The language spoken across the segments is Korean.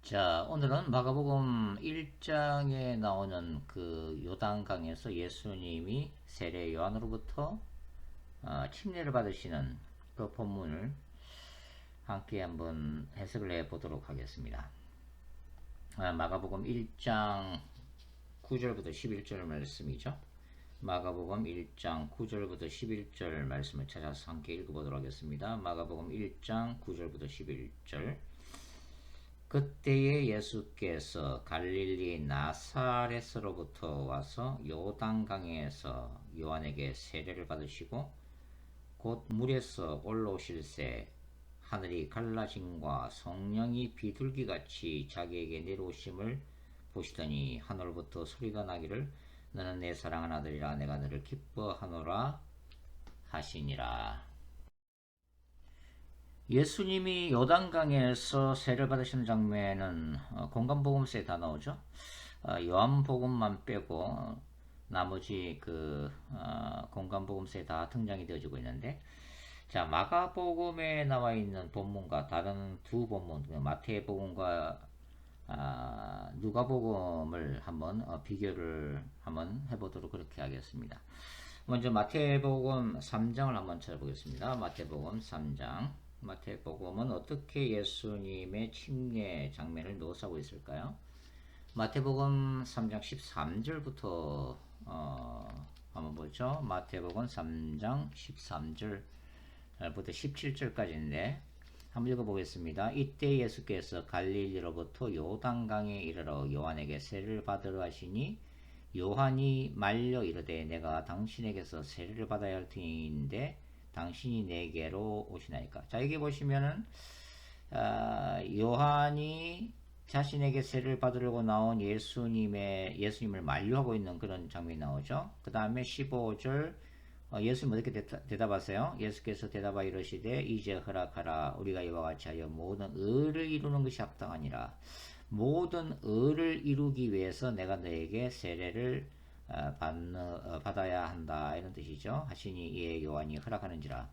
자, 오늘은 마가복음 1장에 나오는 그 요단강에서 예수님이 세례 요한으로부터 침례를 받으시는 그 본문을 함께 한번 해석을 해 보도록 하겠습니다. 마가복음 1장 9절부터 11절 말씀이죠. 마가복음 1장 9절부터 11절 말씀을 찾아서 함께 읽어보도록 하겠습니다. 마가복음 1장 9절부터 11절. 그때에 예수께서 갈릴리 나사렛으로부터 와서 요단강에서 요한에게 세례를 받으시고 곧 물에서 올라오실새 하늘이 갈라짐과 성령이 비둘기같이 자기에게 내려오심을 보시더니 하늘로부터 소리가 나기를 너는 내 사랑하는 아들이라 내가 너를 기뻐하노라 하시니라. 예수님이 요단강에서 세례를 받으시는 장면은 공간복음서에 다 나오죠. 요한복음만 빼고 나머지 공간복음서에 다 등장이 되어지고 있는데, 자, 마가복음에 나와 있는 본문과 다른 두 본문, 마태복음과 누가복음을 한번 비교를 한번 해보도록 그렇게 하겠습니다. 먼저 마태복음 3장을 한번 찾아보겠습니다. 마태복음 3장. 마태복음은 어떻게 예수님의 침례 장면을 묘사하고 있을까요? 마태복음 3장 13절부터 한번 보죠. 마태복음 3장 13절부터 17절까지인데 한번 읽어보겠습니다. 이때 예수께서 갈릴리로부터 요단강에 이르러 요한에게 세례를 받으러 하시니 요한이 말려 이르되 내가 당신에게서 세례를 받아야 할 터인데 당신이 내게로 오시나이까. 자, 여기 보시면은 요한이 자신에게 세례를 받으려고 나온 예수님을 만류하고 있는 그런 장면이 나오죠. 그 다음에 15절 예수님 어떻게 대답하세요? 예수께서 대답하여 이르시되 이제 허락하라. 우리가 이와 같이 하여 모든 의를 이루는 것이 합당하니라. 모든 의를 이루기 위해서 내가 너에게 세례를 받아야 한다 이런 뜻이죠. 하시니 이에 요한이 허락하는지라.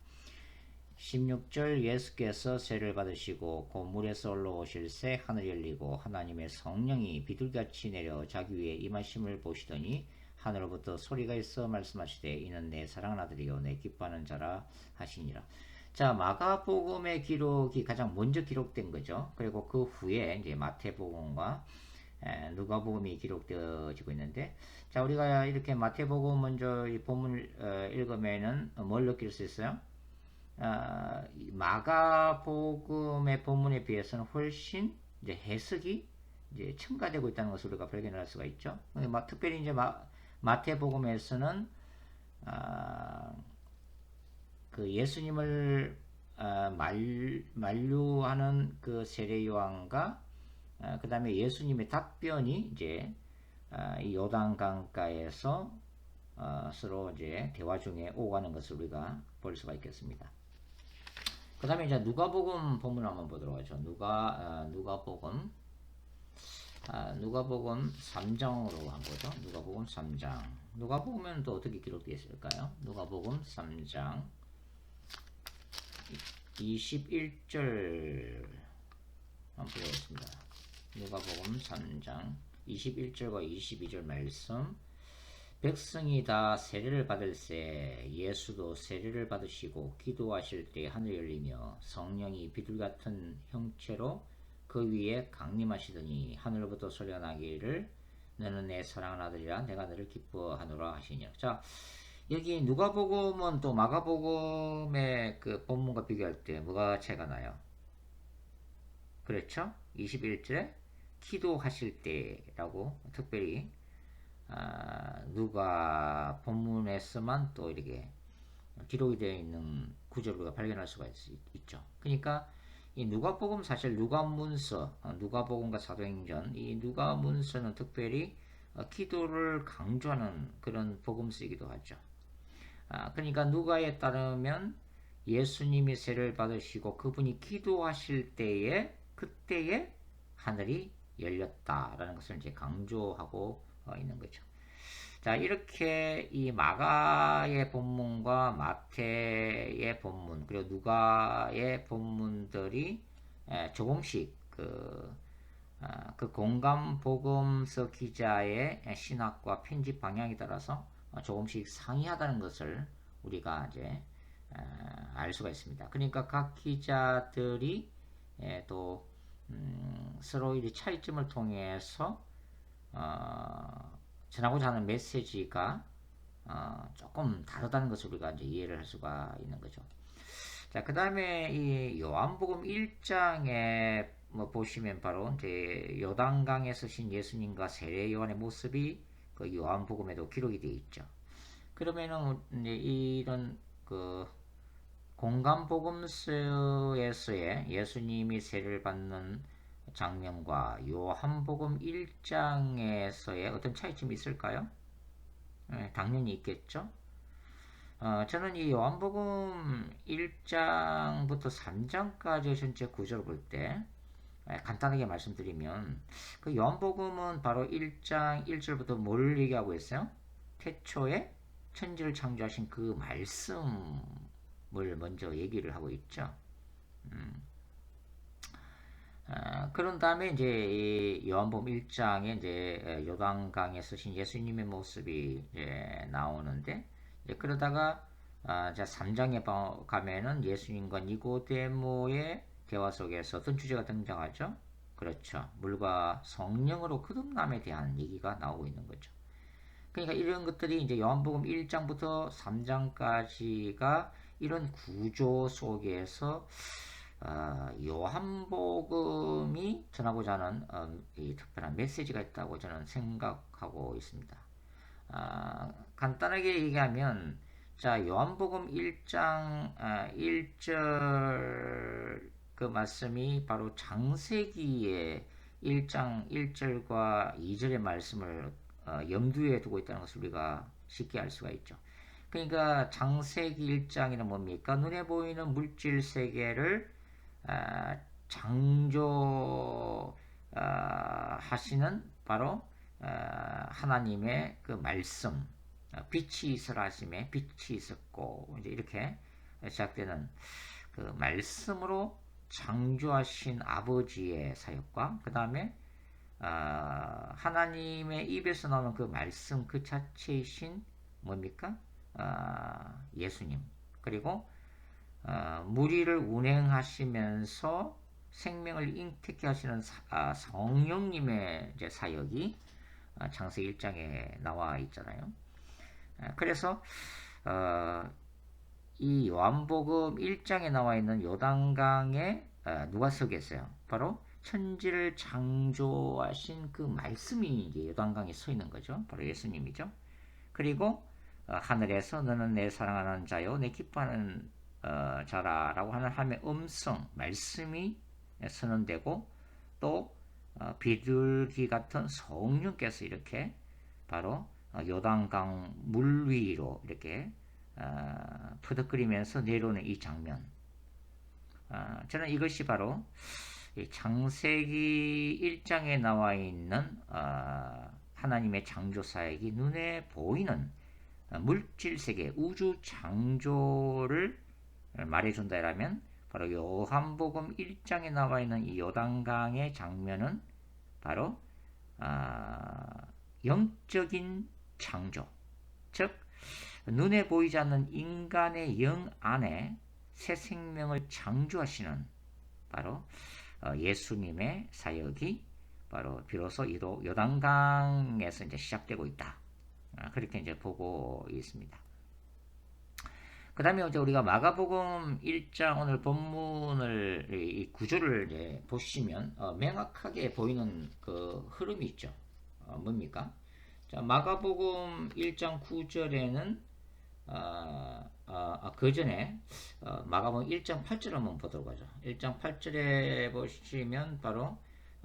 16절 예수께서 세례를 받으시고 곧 물에서 올라오실새 하늘이 열리고 하나님의 성령이 비둘기같이 내려 자기 위에 임하심을 보시더니 하늘로부터 소리가 있어 말씀하시되 이는 내 사랑하는 아들이요 내 기뻐하는 자라 하시니라. 자, 마가복음의 기록이 가장 먼저 기록된 거죠. 그리고 그 후에 이제 마태복음과 누가복음이 기록되어지고 있는데, 자, 우리가 이렇게 마태복음 먼저 이 본문을 읽으면은 뭘 느낄 수 있어요? 마가복음의 본문에 비해서는 훨씬 이제 해석이 이제 첨가되고 있다는 것을 우리가 발견할 수가 있죠. 특별히 이제 마태복음에서는 그 예수님을 만류하는 그 세례 요한과 그 다음에 예수님의 답변이 이제 이 요단강가에서 서로 이제 대화 중에 오가는 것을 우리가 볼 수가 있겠습니다. 그 다음에 이제 누가복음 본문 한번 보도록 하죠. 누가복음 3장으로 한번 보죠. 누가복음 3장. 누가복음은 또 어떻게 기록되어 있을까요? 누가복음 3장 21절 한번 보겠습니다. 누가복음 3장 21절과 22절 말씀. 백성이 다 세례를 받을새 예수도 세례를 받으시고 기도하실 때 하늘 열리며 성령이 비둘 같은 형체로 그 위에 강림하시더니 하늘로부터 소리가 나기를 너는 내 사랑하는 아들이라 내가 너를 기뻐하노라 하시니라. 자, 여기 누가복음은 또 마가복음의 그 본문과 비교할 때 뭐가 차이가 나요? 그렇죠? 21절에 기도하실 때라고 특별히 누가 본문에서만 또 이렇게 기록이 되어 있는 구절을 우리가 발견할 수가 있죠. 그러니까 이 누가복음 사실 누가문서, 누가복음과 사도행전 이 누가문서는 특별히 기도를 강조하는 그런 복음서이기도 하죠. 그러니까 누가에 따르면 예수님이 세례를 받으시고 그분이 기도하실 때에 그때에 하늘이 열렸다라는 것을 이제 강조하고 있는 거죠. 자, 이렇게 이 마가의 본문과 마태의 본문 그리고 누가의 본문들이 조금씩 그 공감복음서 기자의 신학과 편집 방향에 따라서 조금씩 상이하다는 것을 우리가 이제 알 수가 있습니다. 그러니까 각 기자들이 또 서로 이 차이점을 통해서 전하고자 하는 메시지가 조금 다르다는 것을 우리가 이제 이해를 할 수가 있는 거죠. 자, 그 다음에 이 요한복음 1장에 뭐 보시면 바로 이제 요단강에 서신 예수님과 세례 요한의 모습이 그 요한복음에도 기록이 되어 있죠. 그러면은 이제 이런 그 공간복음서에서의 예수님이 세례를 받는 장면과 요한복음 1장에서의 어떤 차이점이 있을까요? 당연히 있겠죠. 저는 이 요한복음 1장부터 3장까지 전체 구조를 볼 때 간단하게 말씀드리면 그 요한복음은 바로 1장 1절부터 뭘 얘기하고 있어요? 태초에 천지를 창조하신 그 말씀을 먼저 얘기를 하고 있죠. 그런 다음에 이제 이 요한복음 1장에 이제 요단강에 서신 예수님의 모습이 이제 나오는데 이제 그러다가 자 3장에 가면은 예수님과 니고데모의 대화 속에서 어떤 주제가 등장하죠? 그렇죠. 물과 성령으로 거듭남에 대한 얘기가 나오고 있는 거죠. 그러니까 이런 것들이 이제 요한복음 1장부터 3장까지가 이런 구조 속에서 요한복음이 전하고자 하는 이 특별한 메시지가 있다고 저는 생각하고 있습니다. 간단하게 얘기하면 자 요한복음 1장 1절 그 말씀이 바로 창세기의 1장 1절과 2절의 말씀을 염두에 두고 있다는 것을 우리가 쉽게 알 수가 있죠. 그러니까 창세기 1장에는 뭡니까? 눈에 보이는 물질 세계를 창조하시는 바로 하나님의 그 말씀, 빛이 있으라 하심에 빛이 있었고 이제 이렇게 시작되는 그 말씀으로 창조하신 아버지의 사역과 그 다음에 하나님의 입에서 나오는 그 말씀 그 자체이신 뭡니까? 예수님 그리고 무리를 운행하시면서 생명을 잉태케 하시는 성령님의 이제 사역이 창세기 1장에 나와 있잖아요. 그래서 이 요한복음 1장에 나와 있는 요단강에 누가 서 계세요? 바로 천지를 창조하신 그 말씀이 이제 요단강에 서 있는 거죠. 바로 예수님이죠. 그리고 하늘에서 너는 내 사랑하는 자요 내 기뻐하는 자라라고 하는 하나님의 음성 말씀이 선언되고 또 비둘기 같은 성령께서 이렇게 바로 요단강 물 위로 이렇게 푸덕거리면서 내려오는 이 장면 저는 이것이 바로 창세기 1장에 나와 있는 하나님의 창조 사역이 눈에 보이는 물질 세계 우주 창조를 말해준다라면 바로 요한복음 1장에 나와 있는 이 요단강의 장면은 바로 영적인 창조 즉 눈에 보이지 않는 인간의 영 안에 새 생명을 창조하시는 바로 예수님의 사역이 바로 비로소 이도 요단강에서 이제 시작되고 있다. 그렇게 이제 보고 있습니다. 그 다음에 이제 우리가 마가복음 1장 오늘 본문을 이 구조를 이제 보시면 명확하게 보이는 그 흐름이 있죠. 뭡니까? 자, 마가복음 1장 9절에는 그 전에 마가복음 1장 8절 한번 보도록 하죠. 1장 8절에 보시면 바로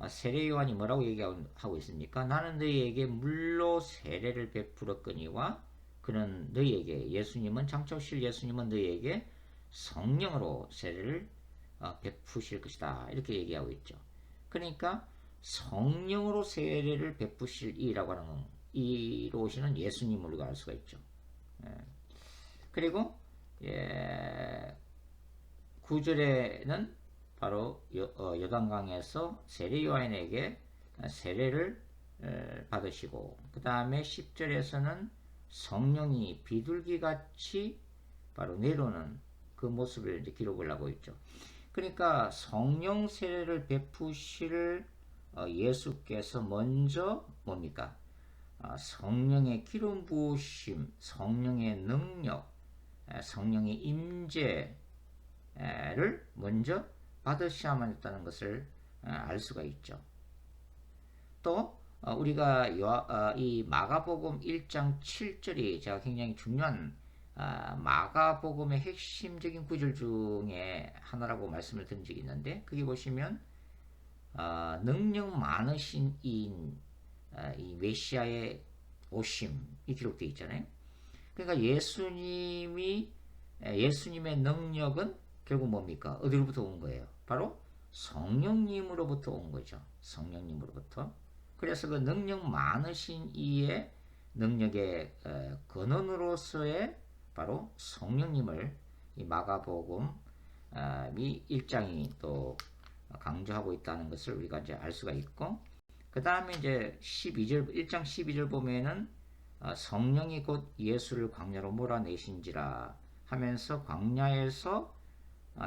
세례 요한이 뭐라고 얘기하고 있습니까? 나는 너희에게 물로 세례를 베풀었거니와 그는 너희에게 예수님은 장차오실 예수님은 너희에게 성령으로 세례를 베푸실 것이다. 이렇게 얘기하고 있죠. 그러니까 성령으로 세례를 베푸실 이라고 하는 이로 오시는 예수님을 우리가 알 수가 있죠. 그리고 9절에는 바로 요단강에서 세례 요한에게 세례를 받으시고, 그 다음에 10절에서는 성령이 비둘기같이 바로 내려오는 그 모습을 이제 기록을 하고 있죠. 그러니까 성령 세례를 베푸실 예수께서 먼저 뭡니까? 성령의 기름 부으심, 성령의 능력, 성령의 임재를 먼저 받으셔야만 했다는 것을 알 수가 있죠. 또 우리가 이 마가복음 1장 7절이 제가 굉장히 중요한 마가복음의 핵심적인 구절 중에 하나라고 말씀을 드린 적이 있는데, 거기 보시면 능력 많으신 이 메시아의 오심이 기록되어 있잖아요. 그러니까 예수님의 능력은 결국 뭡니까? 어디로부터 온 거예요? 바로 성령님으로부터 온 거죠. 성령님으로부터. 그래서 그 능력 많으신 이의 능력의 근원으로서의 바로 성령님을 이 마가복음 이 1장이 또 강조하고 있다는 것을 우리가 이제 알 수가 있고, 그 다음에 이제 12절, 1장 12절 보면은 성령이 곧 예수를 광야로 몰아내신지라 하면서 광야에서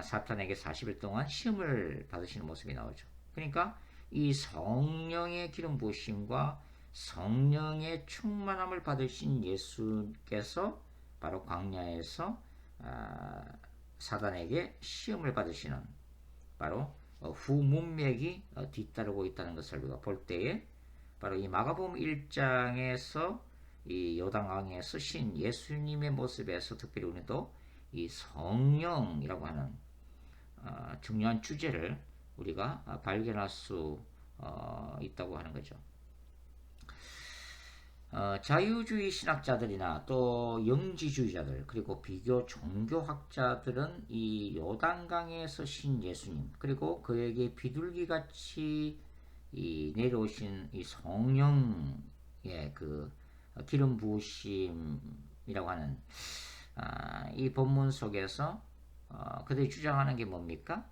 사탄에게 40일 동안 시험을 받으시는 모습이 나오죠. 그러니까 이 성령의 기름 부으심과 성령의 충만함을 받으신 예수께서 바로 광야에서 사단에게 시험을 받으시는 바로 후문맥이 뒤따르고 있다는 것을 우리가 볼 때에, 바로 이 마가복음 1장에서 이 요단강에 쓰신 예수님의 모습에서 특별히 우리는 또 이 성령이라고 하는 중요한 주제를 우리가 발견할 수 있다고 하는 거죠. 자유주의 신학자들이나 또 영지주의자들, 그리고 비교 종교학자들은 이 요단강에서 신 예수님, 그리고 그에게 비둘기같이 내려오신 이 성령의 그 기름 부으심이라고 하는 이 본문 속에서 그들이 주장하는 게 뭡니까?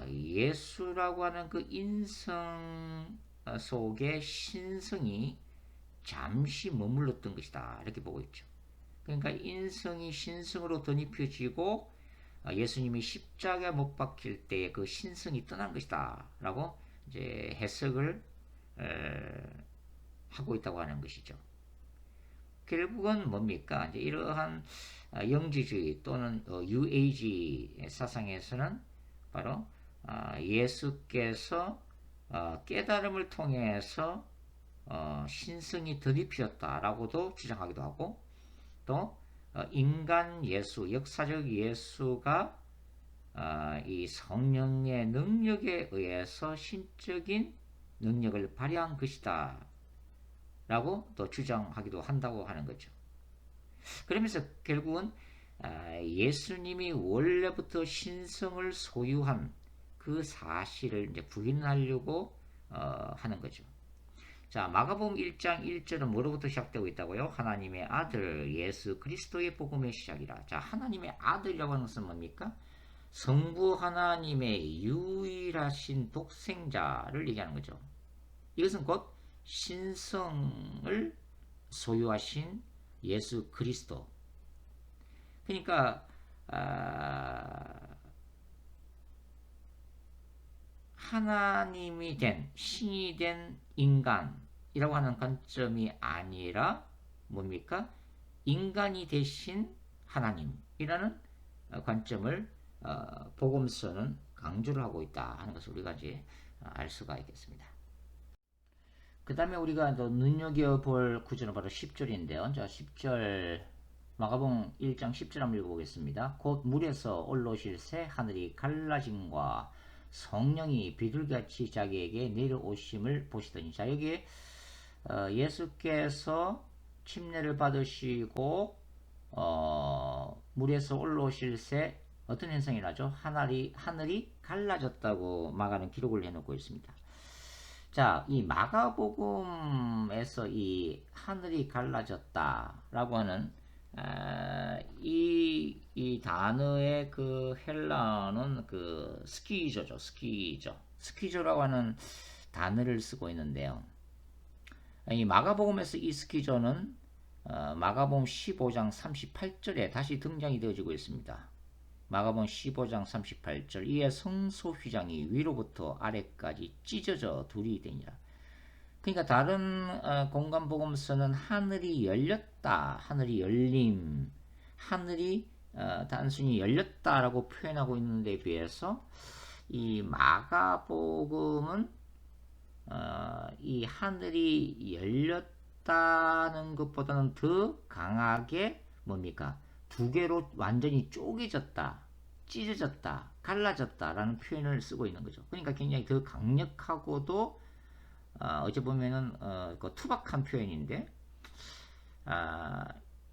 예수라고 하는 그 인성 속에 신성이 잠시 머물렀던 것이다, 이렇게 보고 있죠. 그러니까 인성이 신성으로 덧입혀지고 예수님이 십자가에 못 박힐 때 그 신성이 떠난 것이다 라고 이제 해석을 하고 있다고 하는 것이죠. 결국은 뭡니까? 이제 이러한 영지주의 또는 UAG 사상에서는 바로 예수께서 깨달음을 통해서 신성이 덧입혔다라고도 주장하기도 하고, 또 인간 예수, 역사적 예수가 이 성령의 능력에 의해서 신적인 능력을 발휘한 것이다 라고 또 주장하기도 한다고 하는 거죠. 그러면서 결국은 예수님이 원래부터 신성을 소유한 그 사실을 이제 부인하려고 하는 거죠. 자, 마가복음 1장 1절은 뭐로부터 시작되고 있다고요? 하나님의 아들 예수 그리스도의 복음의 시작이라. 자, 하나님의 아들이라고 하는 것은 뭡니까? 성부 하나님의 유일하신 독생자를 얘기하는 거죠. 이것은 곧 신성을 소유하신 예수 그리스도. 그러니까 하나님이 된, 신이 된 인간이라고 하는 관점이 아니라 뭡니까? 인간이 되신 하나님이라는 관점을 복음서는 강조를 하고 있다 하는 것을 우리가 이제 알 수가 있겠습니다. 그 다음에 우리가 또 눈여겨볼 구절은 바로 10절인데요. 자, 10절 마가복음 1장 10절 한번 읽어보겠습니다. 곧 물에서 올라오실 새 하늘이 갈라짐과 성령이 비둘기같이 자기에게 내려오심을 보시더니, 자, 여기에 예수께서 침례를 받으시고 물에서 올라오실 새 어떤 현상이 나죠? 하늘이 갈라졌다고 마가는 기록을 해놓고 있습니다. 자, 이 마가복음에서 이 하늘이 갈라졌다라고 하는 이 단어의 그 헬라어는 그 스키저죠. 스키저라고 하는 단어를 쓰고 있는데요. 이 마가복음에서 이 스키저는 마가복음 15장 38절에 다시 등장이 되어지고 있습니다. 마가복음 15장 38절 이에 성소 휘장이 위로부터 아래까지 찢어져 둘이 되니라. 그러니까 다른 공간 복음서는 하늘이 열렸다, 하늘이 열림, 하늘이 단순히 열렸다라고 표현하고 있는 데 비해서 이 마가복음은 이 하늘이 열렸다는 것보다는 더 강하게 뭡니까? 두 개로 완전히 쪼개졌다, 찢어졌다, 갈라졌다라는 표현을 쓰고 있는 거죠. 그러니까 굉장히 더 강력하고도 어찌 보면은 그 투박한 표현인데,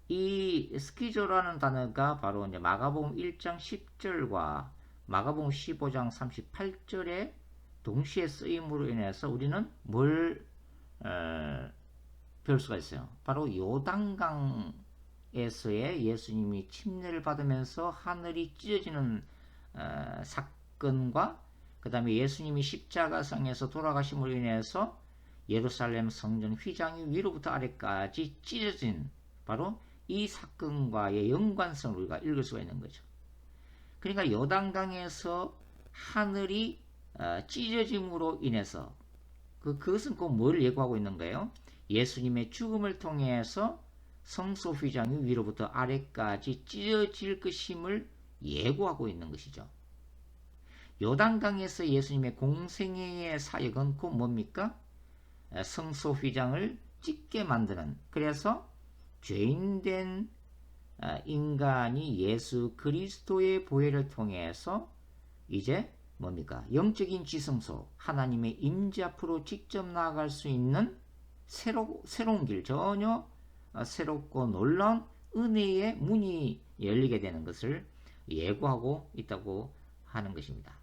이 스키조라는 단어가 바로 이제 마가복음 1장 10절과 마가복음 15장 38절에 동시에 쓰임으로 인해서 우리는 뭘 배울 수가 있어요. 바로 요단강에서의 예수님이 침례를 받으면서 하늘이 찢어지는 사건과 그 다음에 예수님이 십자가상에서 돌아가심으로 인해서 예루살렘 성전 휘장이 위로부터 아래까지 찢어진 바로 이 사건과의 연관성을 우리가 읽을 수가 있는 거죠. 그러니까 요단강에서 하늘이 찢어짐으로 인해서 그것은 꼭 뭘 예고하고 있는 거예요? 예수님의 죽음을 통해서 성소 휘장이 위로부터 아래까지 찢어질 것임을 예고하고 있는 것이죠. 요단강에서 예수님의 공생애의 사역은 곧 뭡니까? 성소 휘장을 찢게 만드는, 그래서 죄인된 인간이 예수 그리스도의 보혈을 통해서 이제 뭡니까? 영적인 지성소, 하나님의 임재 앞으로 직접 나아갈 수 있는 새로운 길, 전혀 새롭고 놀라운 은혜의 문이 열리게 되는 것을 예고하고 있다고 하는 것입니다.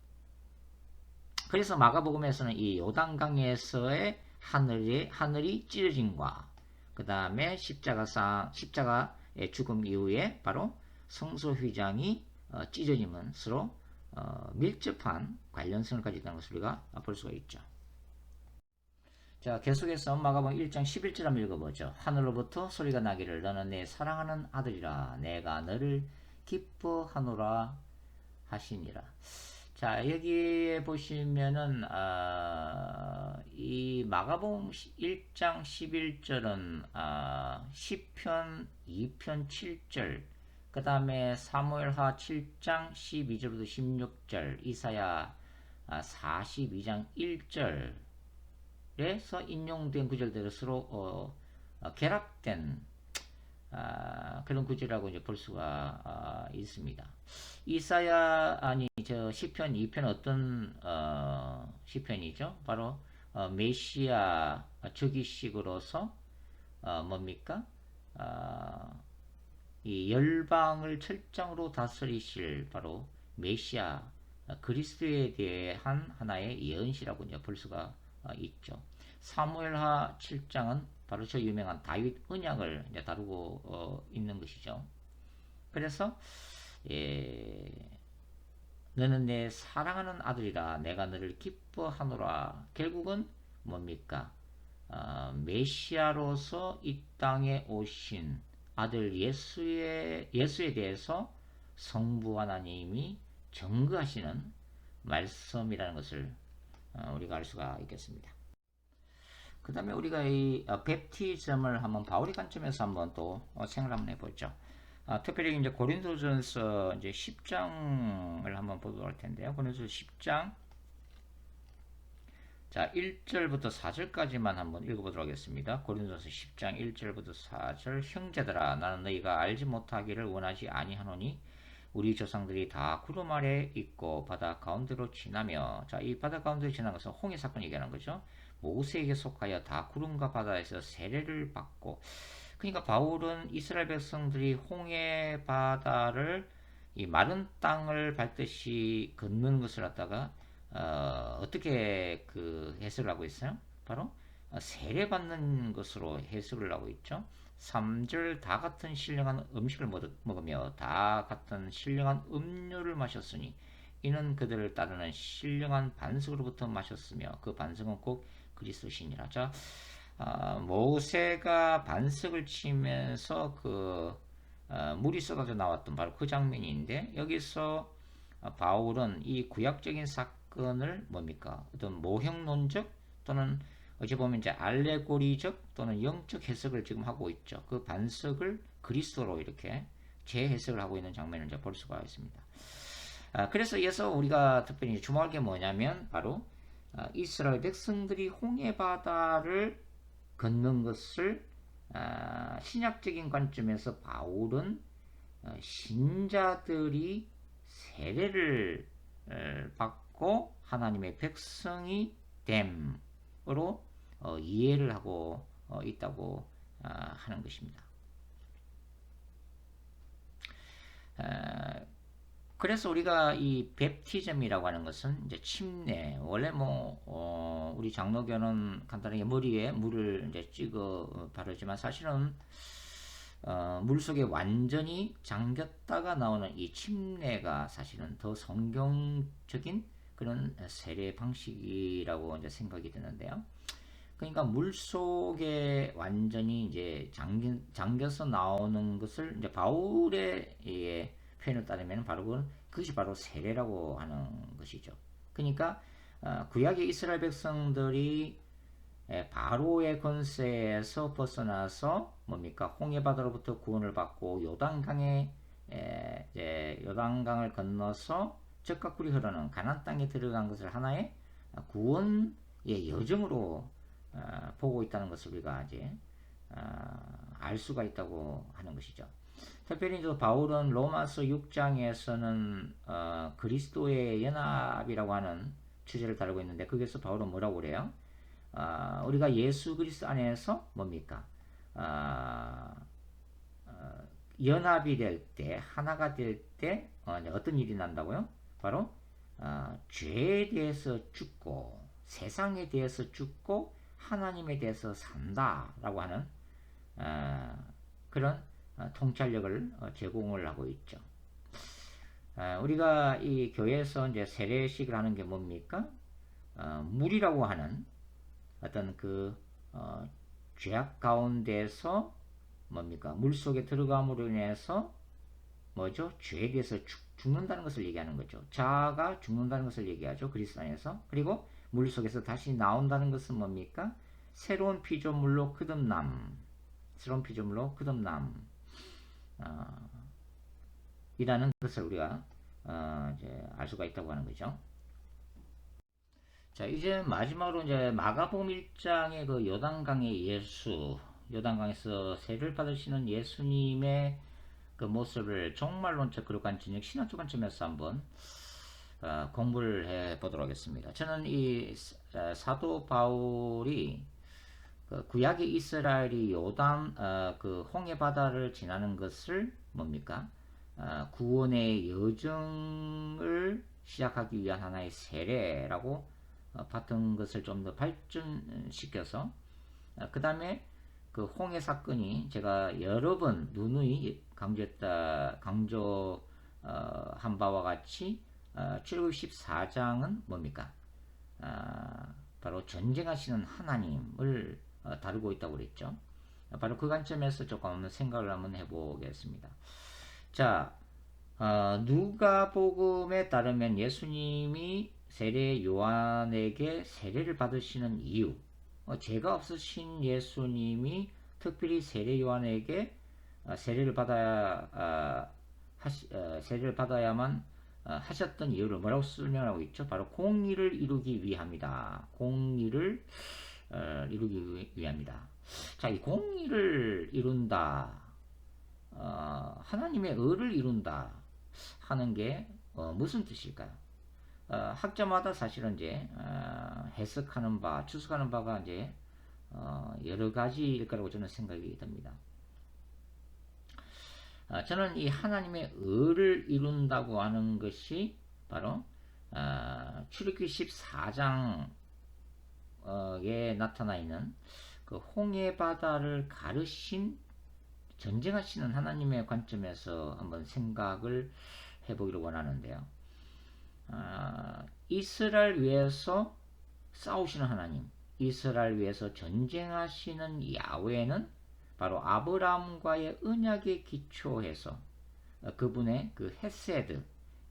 그래서 마가복음에서는 이 요단강에서의 하늘이 찢어짐과 그 다음에 십자가의 죽음 이후에 바로 성소 휘장이 찢어짐은 서로 밀접한 관련성을 가지고 있다는 것을 우리가 볼 수가 있죠. 자, 계속해서 마가복음 1장 11절 한번 읽어보죠. 하늘로부터 소리가 나기를 너는 내 사랑하는 아들이라 내가 너를 기뻐하노라 하시니라. 자, 여기에 보시면은 이 마가복음 1장 11절은 시편 2편 7절, 그 다음에 사무엘하 7장 12절부터 16절, 이사야 42장 1절에서 인용된 구절대로 서로 결합된 그런 구절이라고 이제 볼 수가 있습니다. 이사야 저 시편 2편 어떤 시편이죠? 바로 메시아 즉위식으로서 뭡니까? 이 열방을 철장으로 다스리실 바로 메시아 그리스도에 대한 하나의 예언시라고 이제 볼 수가 있죠. 사무엘하 7장은 바로 저 유명한 다윗 언약을 이제 다루고 있는 것이죠. 그래서 너는 내 사랑하는 아들이라 내가 너를 기뻐하노라. 결국은 뭡니까? 메시아로서 이 땅에 오신 아들 예수에 대해서 성부 하나님이 증거하시는 말씀이라는 것을 우리가 알 수가 있겠습니다. 그 다음에 우리가 이 베프티즘을 한번 바울의 관점에서 한번 또 생각을 한번 해보죠. 특별히 이제 고린도전서 이제 10장을 한번 보도록 할 텐데요. 고린도전서 10장 자 1절부터 4절까지만 한번 읽어보도록 하겠습니다. 고린도전서 10장 1절부터 4절 형제들아 나는 너희가 알지 못하기를 원하지 아니하노니 우리 조상들이 다 구름 아래 있고 바다 가운데로 지나며 자 이 바다 가운데로 지난 것은 홍해 사건 얘기하는 거죠. 모세에게 속하여 다 구름과 바다에서 세례를 받고 그러니까 바울은 이스라엘 백성들이 홍해 바다를 이 마른 땅을 밟듯이 걷는 것을 갖다가 어떻게 그 해석을 하고 있어요? 바로 세례 받는 것으로 해석을 하고 있죠. 3절 다 같은 신령한 음식을 먹으며 다 같은 신령한 음료를 마셨으니 이는 그들을 따르는 신령한 반석으로부터 마셨으며 그 반석은 꼭 그리스도신이라. 자, 모세가 반석을 치면서 물이 쏟아져 나왔던 바로 그 장면인데, 여기서 바울은 이 구약적인 사건을 뭡니까? 어떤 모형론적 또는 어찌 보면 이제 알레고리적 또는 영적 해석을 지금 하고 있죠. 그 반석을 그리스도로 이렇게 재해석을 하고 있는 장면을 이제 볼 수가 있습니다. 그래서 이어서 우리가 특별히 주목할 게 뭐냐면 바로 이스라엘 백성들이 홍해 바다를 걷는 것을 신약적인 관점에서 바울은 신자들이 세례를 받고 하나님의 백성이 됨으로 이해를 하고 있다고 하는 것입니다. 그래서 우리가 이 베프티즘이라고 하는 것은 이제 침례, 원래 우리 장로교는 간단하게 머리에 물을 이제 찍어 바르지만 사실은 물 속에 완전히 잠겼다가 나오는 이 침례가 사실은 더 성경적인 그런 세례 방식이라고 이제 생각이 드는데요. 그러니까 물 속에 완전히 이제 잠겨서 나오는 것을 이제 바울의 표현을 따르면 바로 그것이 바로 세례라고 하는 것이죠. 그러니까 구약의 이스라엘 백성들이 바로의 권세에서 벗어나서 뭡니까? 홍해 바다로부터 구원을 받고 요단강을 건너서 적과 꿀이 흐르는 가나안 땅에 들어간 것을 하나의 구원의 여정으로 보고 있다는 것을 우리가 이제 알 수가 있다고 하는 것이죠. 특별히 바울은 로마서 6장에서는 그리스도의 연합이라고 하는 주제를 다루고 있는데, 거기서 바울은 뭐라고 그래요? 우리가 예수 그리스도 안에서 뭡니까? 연합이 될 때, 하나가 될 때 어떤 일이 난다고요? 바로 죄에 대해서 죽고 세상에 대해서 죽고 하나님에 대해서 산다라고 하는 그런 통찰력을 제공을 하고 있죠. 우리가 이 교회에서 이제 세례식을 하는 게 뭡니까? 물이라고 하는 어떤 죄악 가운데서 뭡니까? 물 속에 들어감으로 인해서 뭐죠? 죄에 대해서 죽는다는 것을 얘기하는 거죠. 자아가 죽는다는 것을 얘기하죠. 그리스도 안에서. 그리고 물 속에서 다시 나온다는 것은 뭡니까? 새로운 피조물로 거듭남. 이라는 것을 우리가 이제 알 수가 있다고 하는 거죠. 자, 이제 마지막으로 이제 마가복음 1장의 그 요단강에서 세례를 받으시는 예수님의 그 모습을 종말론적 그룹관점, 신학적 관점에서 한번 공부를 해 보도록 하겠습니다. 저는 이 사도 바울이 구약의 이스라엘이 요단 그 홍해 바다를 지나는 것을 뭡니까? 구원의 여정을 시작하기 위한 하나의 세례라고 봤던 것을 좀 더 발전시켜서 그 다음에 그 홍해 사건이 제가 여러 번 누누이 강조한 바와 같이 출애굽 14장은 뭡니까? 바로 전쟁하시는 하나님을 다루고 있다고 그랬죠. 바로 그 관점에서 조금 생각을 한번 해보겠습니다. 자, 누가복음에 따르면 예수님이 세례 요한에게 세례를 받으시는 이유, 죄가 없으신 예수님이 특별히 세례 요한에게 세례를 받아야만 하셨던 이유를 뭐라고 설명하고 있죠? 바로 공의를 이루기 위함이다. 공의를 이루기 위함이다. 자, 이 공의를 이룬다, 하나님의 의를 이룬다 하는 게 무슨 뜻일까요? 학자마다 사실은 이제 해석하는 바, 추측하는 바가 이제 여러 가지일 거라고 저는 생각이 듭니다. 저는 이 하나님의 의를 이룬다고 하는 것이 바로 출애굽기 14장에 나타나 있는 그 홍해 바다를 가르신 전쟁하시는 하나님의 관점에서 한번 생각을 해보기를 원하는데요. 이스라엘 위해서 싸우시는 하나님, 이스라엘 위해서 전쟁하시는 야훼는 바로 아브라함과의 언약에 기초해서 그분의 그 헤세드,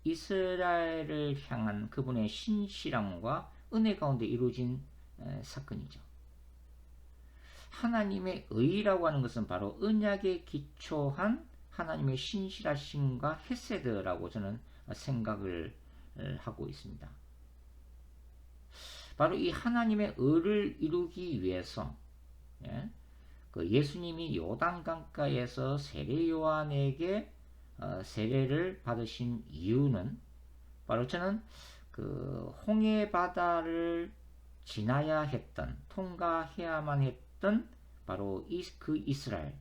이스라엘을 향한 그분의 신실함과 은혜 가운데 이루어진 사건이죠. 하나님의 의라고 하는 것은 바로 언약에 기초한 하나님의 신실하심과 헤세드라고 저는 생각을 하고 있습니다. 바로 이 하나님의 의를 이루기 위해서 그 예수님이 요단강가에서 세례 요한에게 세례를 받으신 이유는 바로 저는 그 홍해 바다를 지나야 했던, 통과해야만 했던 바로 그 이스라엘,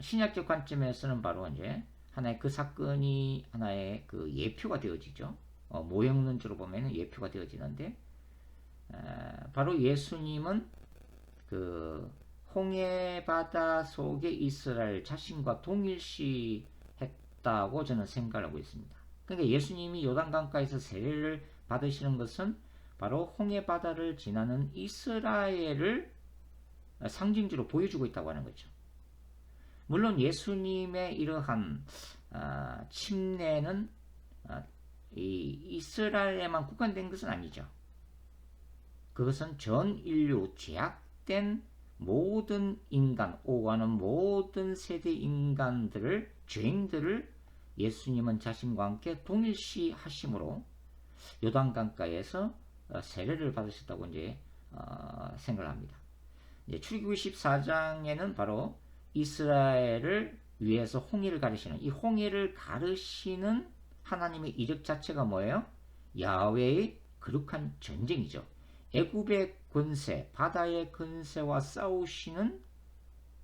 신약적 관점에서는 바로 이제 하나의 그 사건이 하나의 그 예표가 되어지죠. 모형론적으로 보면 예표가 되어지는데, 바로 예수님은 그 홍해 바다 속에 이스라엘 자신과 동일시 했다고 저는 생각하고 있습니다. 그러니까 예수님이 요단강가에서 세례를 받으시는 것은 바로 홍해 바다를 지나는 이스라엘을 상징적으로 보여주고 있다고 하는 거죠. 물론 예수님의 이러한 침례는 이 이스라엘에만 국한된 것은 아니죠. 그것은 전 인류 죄악된 모든 인간, 오가는 모든 세대 인간들을, 죄인들을 예수님은 자신과 함께 동일시 하심으로 요단강가에서 세례를 받으셨다고 이제 생각을 합니다. 이제 출애굽기 14장에는 바로 이스라엘을 위해서 홍해를 가르시는, 이 홍해를 가르시는 하나님의 이력 자체가 뭐예요? 야훼의 거룩한 전쟁이죠. 애굽의 권세, 바다의 권세와 싸우시는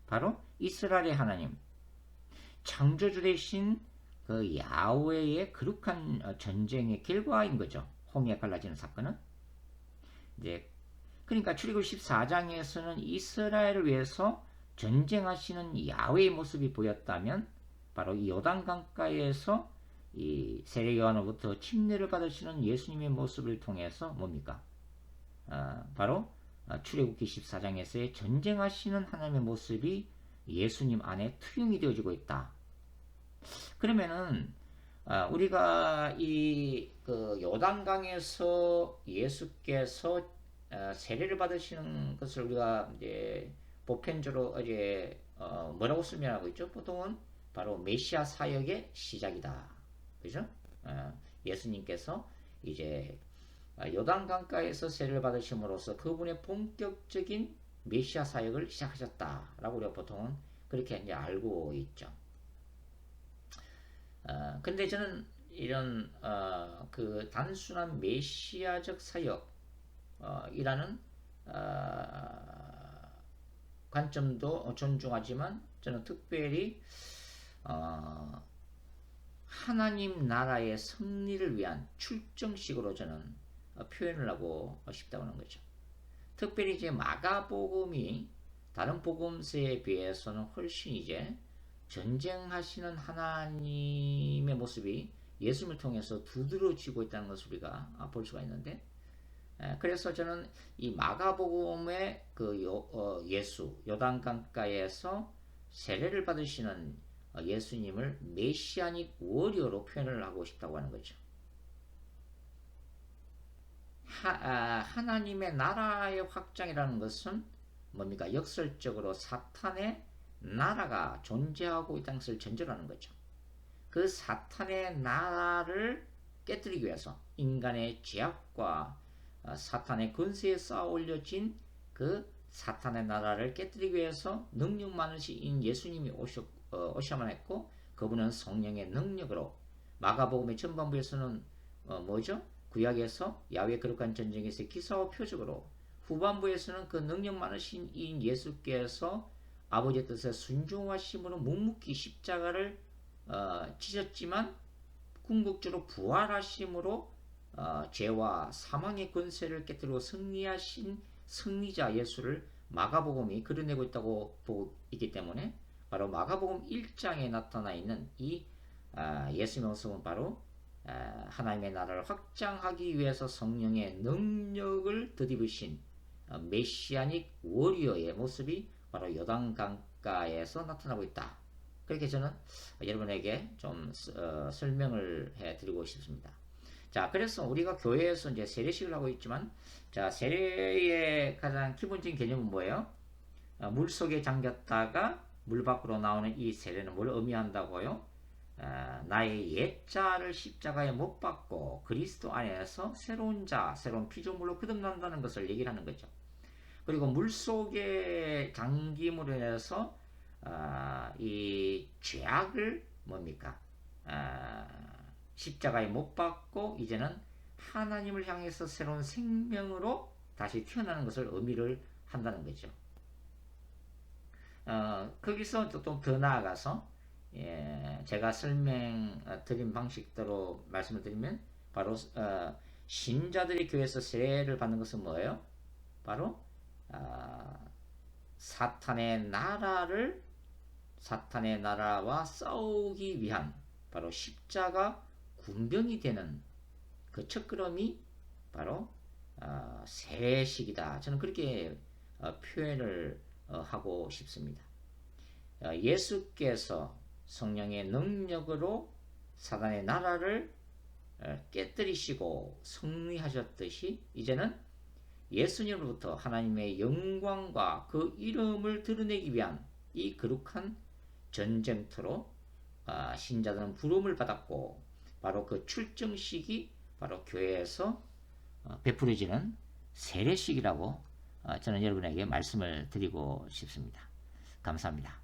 바로 이스라엘의 하나님, 창조주 되신 그 야훼의 거룩한 전쟁의 결과인 거죠. 홍해가 갈라지는 사건은. 이제 그러니까 출애굽 14장에서는 이스라엘을 위해서 전쟁하시는 야훼의 모습이 보였다면, 바로 이 요단강가에서 이 세례 요한으로부터 침례를 받으시는 예수님의 모습을 통해서 뭡니까? 바로 출애굽기 14장에서의 전쟁하시는 하나님의 모습이 예수님 안에 투영이 되어지고 있다. 그러면은 우리가 이 그 요단강에서 예수께서 세례를 받으시는 것을 우리가 이제 보편적으로 이제 뭐라고 설명하고 있죠? 보통은 바로 메시아 사역의 시작이다. 그죠? 예수님께서 이제 요단강가에서 세례를 받으심으로써 그분의 본격적인 메시아 사역을 시작하셨다라고 우리가 보통은 그렇게 이제 알고 있죠. 근데 저는 이런 그 단순한 메시아적 사역이라는 관점도 존중하지만, 저는 특별히 하나님 나라의 승리를 위한 출정식으로 저는 표현을 하고 싶다고 하는 거죠. 특별히 이제 마가복음이 다른 복음서에 비해서는 훨씬 이제 전쟁하시는 하나님의 모습이 예수님을 통해서 두드러지고 있다는 것을 우리가 볼 수가 있는데, 그래서 저는 이 마가복음의 그 예수 요단강가에서 세례를 받으시는 예수님을 메시아닉 워리어로 표현을 하고 싶다고 하는 거죠. 하나님의 나라의 확장이라는 것은 뭡니까? 역설적으로 사탄의 나라가 존재하고 있다는 것을 전제로 하는 거죠. 그 사탄의 나라를 깨뜨리기 위해서 인간의 죄악과 사탄의 권세에 쌓아 올려진 그 사탄의 나라를 깨뜨리기 위해서 능력 많으신 예수님이 오셔야만 했고, 그분은 성령의 능력으로 마가복음의 전반부에서는 뭐죠? 구약에서 야훼 거룩한 전쟁에서의 기사와 표적으로, 후반부에서는 그 능력 많으신 이 예수께서 아버지의 뜻에 순종하심으로 묵묵히 십자가를 지셨지만 궁극적으로 부활하심으로 죄와 사망의 권세를 깨뜨리고 승리하신 승리자 예수를 마가복음이 그려내고 있다고 보고 있기 때문에, 바로 마가복음 1장에 나타나 있는 이 예수님의 모습은 바로 하나님의 나라를 확장하기 위해서 성령의 능력을 덧입으신 메시아닉 워리어의 모습이 바로 요단 강가에서 나타나고 있다. 그렇게 저는 여러분에게 좀 설명을 해드리고 싶습니다. 자, 그래서 우리가 교회에서 이제 세례식을 하고 있지만, 자, 세례의 가장 기본적인 개념은 뭐예요? 물 속에 잠겼다가 물 밖으로 나오는 이 세례는 뭘 의미한다고요? 나의 옛자를 십자가에 못 박고 그리스도 안에서 새로운 자, 새로운 피조물로 거듭난다는 것을 얘기를 하는 거죠. 그리고 물 속에 잠김으로 인해서 이 죄악을 뭡니까? 십자가에 못 박고 이제는 하나님을 향해서 새로운 생명으로 다시 태어나는 것을 의미를 한다는 거죠. 거기서 좀 더 나아가서 제가 설명드린 방식대로 말씀을 드리면 바로 신자들이 교회에서 세례를 받는 것은 뭐예요? 바로 사탄의 나라와 싸우기 위한 바로 십자가 군병이 되는 그 첫걸음이 바로 세례식이다. 저는 그렇게 표현을 하고 싶습니다. 예수께서 성령의 능력으로 사단의 나라를 깨뜨리시고 승리하셨듯이 이제는 예수님으로부터 하나님의 영광과 그 이름을 드러내기 위한 이 거룩한 전쟁터로 신자들은 부름을 받았고, 바로 그 출정식이 바로 교회에서 베풀어지는 세례식이라고 저는 여러분에게 말씀을 드리고 싶습니다. 감사합니다.